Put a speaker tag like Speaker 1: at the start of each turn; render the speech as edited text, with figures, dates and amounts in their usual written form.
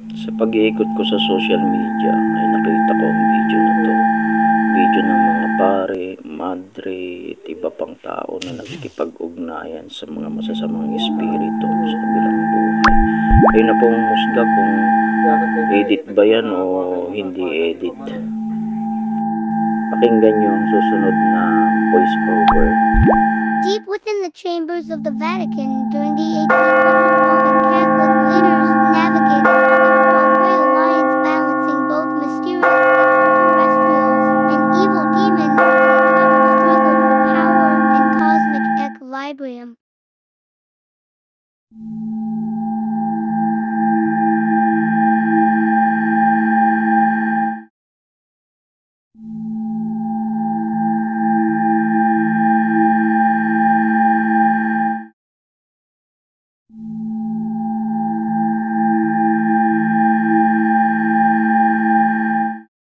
Speaker 1: Sa pag-iikot ko sa social media ay nakita ko ang video na 'to. Video ng mga pare, madre at iba pang tao na nakikipag-ugnayan sa mga masasamang espiritu sa kabilang buhay. Kayo na pong humusga kung edit ba yan o hindi edit. Pakinggan nyo ang susunod na voice over.
Speaker 2: Deep within the chambers of the Vatican during the 1800 Roman Catholic liturgy,